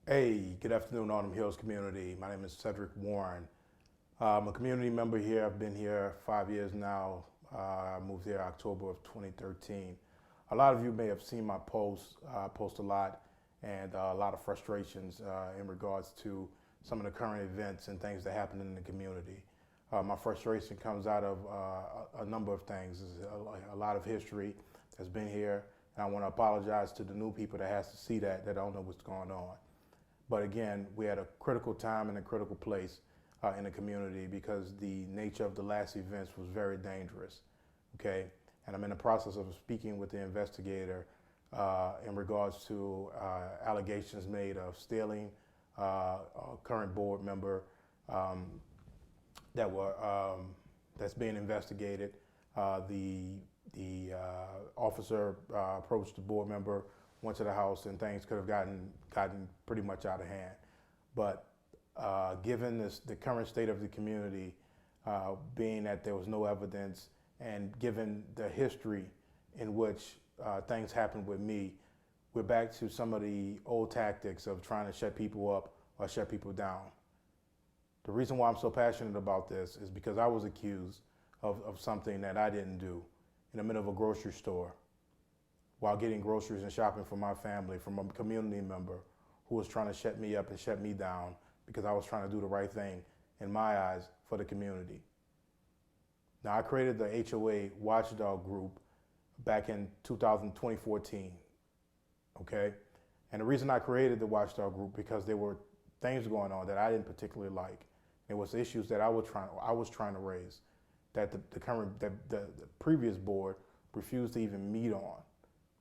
Hey, good afternoon, Autumn Hills community. My name is Cedric Warren. I'm a community member here. I've been here 5 years now. I moved here October of 2013. A lot of you may have seen my posts. I post a lot and a lot of frustrations in regards to some of the current events and things that happen in the community. My frustration comes out of a number of things. There's a lot of history that's been here, and I want to apologize to the new people that has to see that don't know what's going on. But again, we're at a critical time and a critical place in the community because the nature of the last events was very dangerous, okay? And I'm in the process of speaking with the investigator in regards to allegations made of stealing a current board member that's being investigated. The officer approached the board member, went to the house, and things could have gotten pretty much out of hand. But given the current state of the community, being that there was no evidence, and given the history in which things happened with me, we're back to some of the old tactics of trying to shut people up or shut people down. The reason why I'm so passionate about this is because I was accused of something that I didn't do in the middle of a grocery store while getting groceries and shopping for my family from a community member who was trying to shut me up and shut me down because I was trying to do the right thing in my eyes for the community. Now, I created the HOA Watchdog group back in 2014, okay? And the reason I created the Watchdog group because there were things going on that I didn't particularly like. There was issues that I was trying to raise that the previous board refused to even meet on,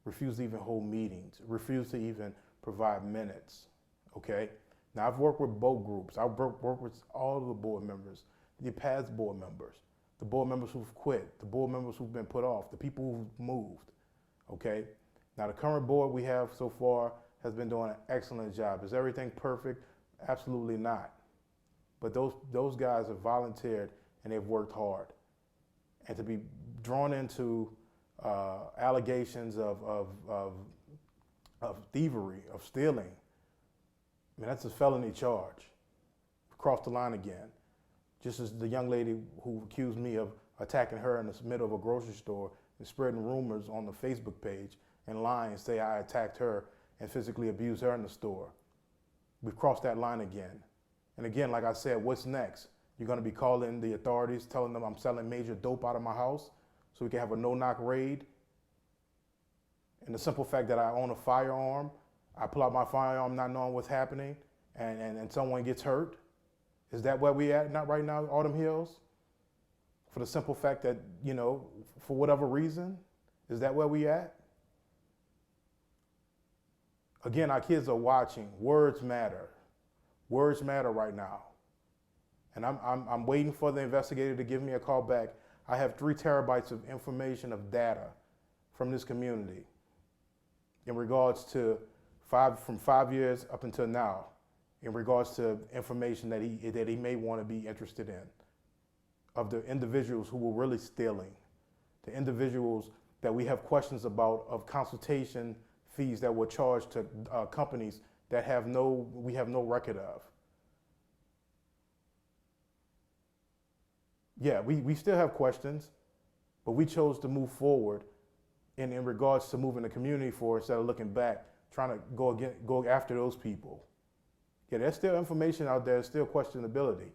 refused to even hold meetings, refused to even provide minutes, okay? Now, I've worked with both groups. I've worked with all of the board members, the past board members, the board members who've quit, the board members who've been put off, the people who've moved, okay? Now, the current board we have so far has been doing an excellent job. Is everything perfect? Absolutely not. But those guys have volunteered and they've worked hard. And to be drawn into allegations of thievery, of stealing, I mean, that's a felony charge. Crossed the line again. Just as the young lady who accused me of attacking her in the middle of a grocery store and spreading rumors on the Facebook page and lying and say I attacked her and physically abused her in the store. We've crossed that line again. And again, like I said, what's next? You're gonna be calling the authorities, telling them I'm selling major dope out of my house so we can have a no-knock raid? And the simple fact that I own a firearm, I pull out my firearm not knowing what's happening and someone gets hurt? Is that where we at not right now, Autumn Hills? For the simple fact that, you know, for whatever reason, is that where we at? Again, our kids are watching. Words matter. Words matter right now. And I'm waiting for the investigator to give me a call back. I have 3 terabytes of information, of data from this community in regards to from 5 years up until now, in regards to information that he may want to be interested in, of the individuals who were really stealing, the individuals that we have questions about, of consultation fees that were charged to companies that we have no record of. Yeah, we still have questions, but we chose to move forward in regards to moving the community forward instead of looking back, trying to go after those people. Yeah, there's still information out there, still questionability.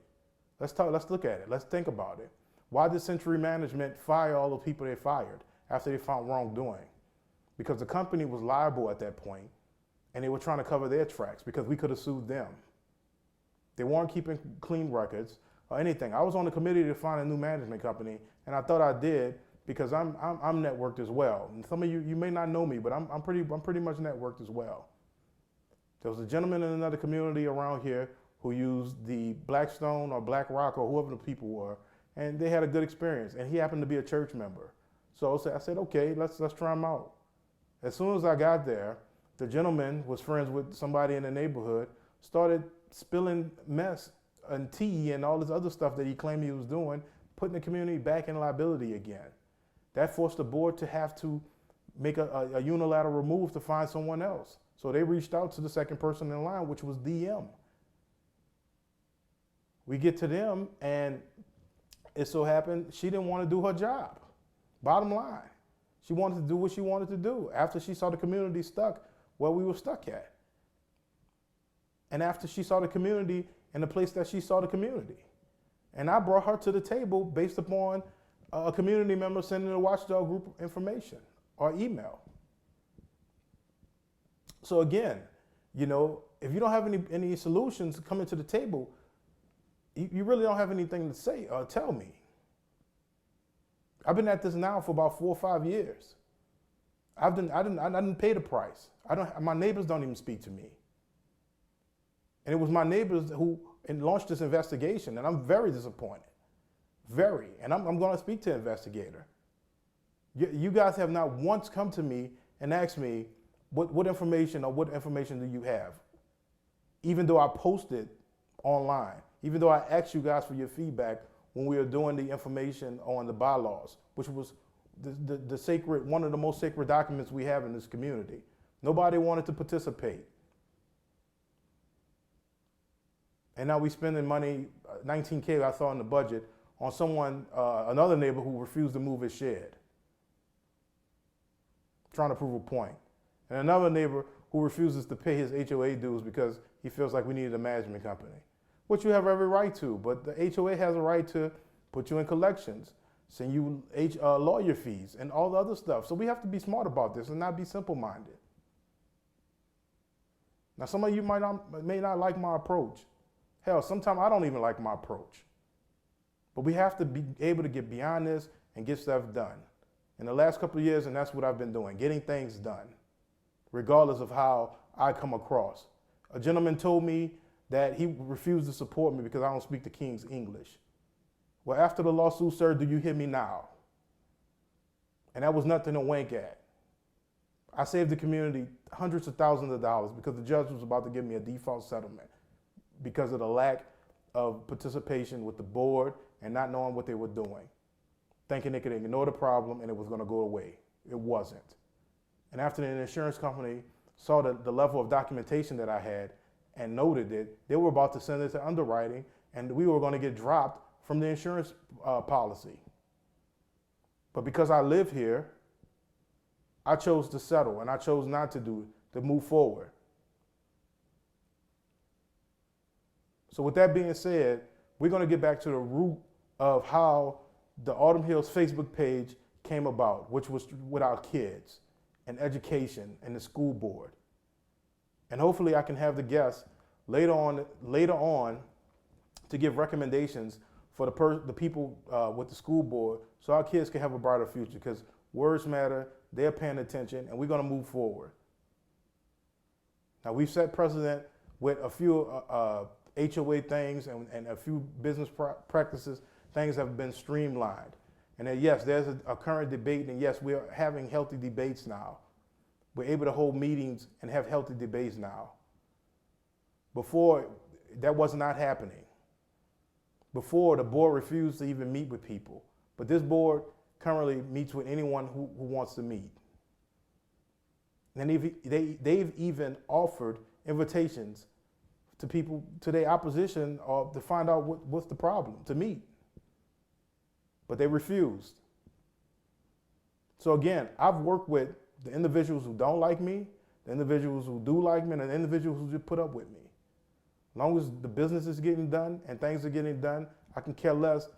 Let's look at it, let's think about it. Why did Century Management fire all the people they fired after they found wrongdoing? Because the company was liable at that point, and they were trying to cover their tracks because we could have sued them. They weren't keeping clean records or anything. I was on the committee to find a new management company, and I thought I did because I'm networked as well. And some of you may not know me, but I'm pretty much networked as well. There was a gentleman in another community around here who used the Blackstone or BlackRock or whoever the people were, and they had a good experience. And he happened to be a church member. So I said, okay, let's try him out. As soon as I got there, the gentleman was friends with somebody in the neighborhood, started spilling mess and tea and all this other stuff that he claimed he was doing, putting the community back in liability again. That forced the board to have to make a unilateral move to find someone else. So they reached out to the second person in line, which was DM. We get to them, and it so happened she didn't want to do her job. Bottom line, she wanted to do what she wanted to do after she saw the community stuck where we were stuck at. And after she saw the community in the place that she saw the community. And I brought her to the table based upon a community member sending the Watchdog group information or email. So again, you know, if you don't have any solutions coming to the table, you really don't have anything to say or tell me. I've been at this now for about 4 or 5 years. I didn't pay the price. My neighbors don't even speak to me. And it was my neighbors who launched this investigation, and I'm very disappointed. Very. And I'm going to speak to the investigator. You guys have not once come to me and asked me, what information do you have? Even though I posted online, even though I asked you guys for your feedback when we were doing the information on the bylaws, which was the sacred, one of the most sacred documents we have in this community. Nobody wanted to participate. And now we spending money, $19K I saw in the budget, on someone, another neighbor who refused to move his shed. Trying to prove a point. And another neighbor who refuses to pay his HOA dues because he feels like we needed a management company. Which you have every right to, but the HOA has a right to put you in collections, send you lawyer fees, and all the other stuff. So we have to be smart about this and not be simple-minded. Now, some of you may not like my approach. Hell, sometimes I don't even like my approach. But we have to be able to get beyond this and get stuff done. In the last couple of years, and that's what I've been doing, getting things done, regardless of how I come across. A gentleman told me that he refused to support me because I don't speak the King's English. Well, after the lawsuit, sir, do you hear me now? And that was nothing to wink at. I saved the community hundreds of thousands of dollars because the judge was about to give me a default settlement because of the lack of participation with the board and not knowing what they were doing, thinking they could ignore the problem and it was going to go away. It wasn't. And after the insurance company saw the level of documentation that I had and noted it, they were about to send it to underwriting and we were going to get dropped from the insurance policy. But because I live here, I chose to settle and I chose not to move forward. So with that being said, we're going to get back to the root of how the Autumn Hills Facebook page came about, which was with our kids and education and the school board. And hopefully I can have the guests later on to give recommendations for the people with the school board so our kids can have a brighter future, because words matter, they're paying attention, and we're going to move forward. Now, we've set precedent with a few HOA things and a few business practices. Things have been streamlined. And then, yes, there's a current debate, and yes, we are having healthy debates now. We're able to hold meetings and have healthy debates now. Before, that was not happening. Before, the board refused to even meet with people. But this board currently meets with anyone who wants to meet. And they've even offered invitations to people, to their opposition, to find out what's the problem, to meet. But they refused. So again, I've worked with the individuals who don't like me, the individuals who do like me, and the individuals who just put up with me. As long as the business is getting done and things are getting done, I can care less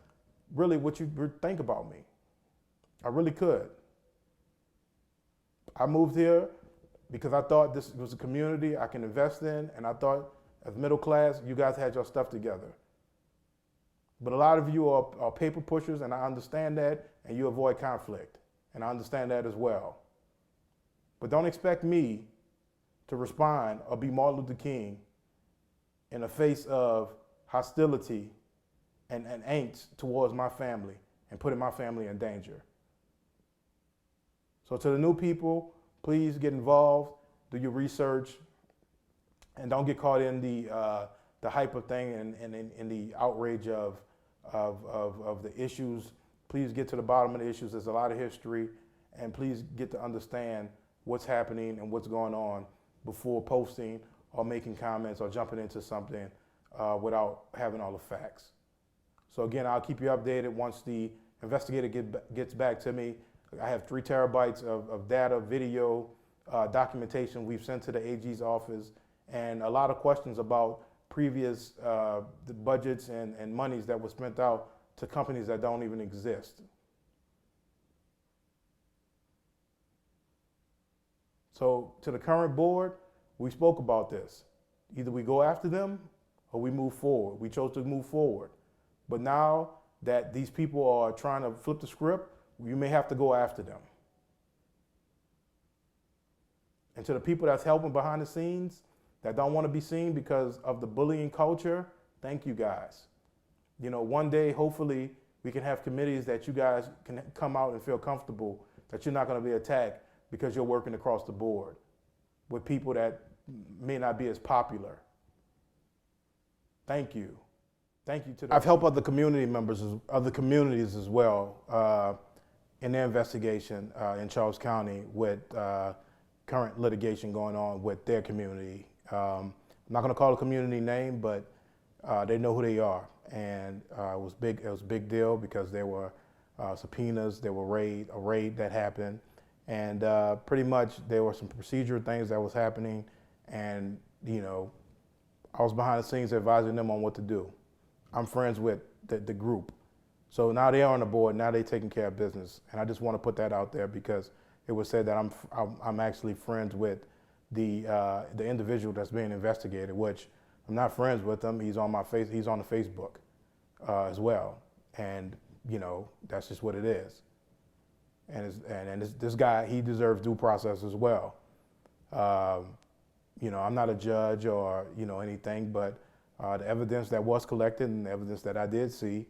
really what you think about me. I really could. I moved here because I thought this was a community I can invest in, and I thought as middle class, you guys had your stuff together. But a lot of you are paper pushers, and I understand that, and you avoid conflict, and I understand that as well. But don't expect me to respond or be Martin Luther King in the face of hostility and angst towards my family and putting my family in danger. So to the new people, please get involved, do your research, and don't get caught in the hype of thing and in the outrage of the issues. Please get to the bottom of the issues. There's a lot of history, and please get to understand what's happening and what's going on, before posting or making comments or jumping into something without having all the facts. So again, I'll keep you updated once the investigator gets back to me. I have 3 terabytes of data, video, documentation we've sent to the AG's office, and a lot of questions about previous the budgets and monies that were spent out to companies that don't even exist. So to the current board, we spoke about this. Either we go after them or we move forward. We chose to move forward. But now that these people are trying to flip the script, you may have to go after them. And to the people that's helping behind the scenes that don't want to be seen because of the bullying culture, thank you guys. You know, one day, hopefully, we can have committees that you guys can come out and feel comfortable that you're not going to be attacked because you're working across the board with people that may not be as popular. Thank you. Thank you to I've helped other community members, other communities as well in their investigation in Charles County with current litigation going on with their community. I'm not going to call a community name, but they know who they are. And it was a big deal because there were subpoenas, there were a raid that happened. And pretty much there were some procedural things that was happening. And, you know, I was behind the scenes advising them on what to do. I'm friends with the group. So now they're on the board, now they're taking care of business. And I just want to put that out there because it was said that I'm actually friends with the individual that's being investigated, which I'm not friends with him. He's on he's on the Facebook as well. And, you know, that's just what it is. And this guy, he deserves due process as well. You know, I'm not a judge or, you know, anything, but the evidence that was collected and the evidence that I did see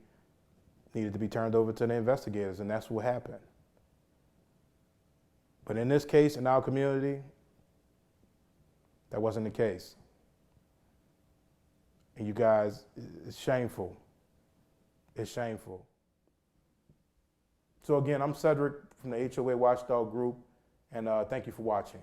needed to be turned over to the investigators, and that's what happened. But in this case, in our community, that wasn't the case. And you guys, it's shameful. It's shameful. So again, I'm Cedric from the HOA Watchdog Group, and thank you for watching.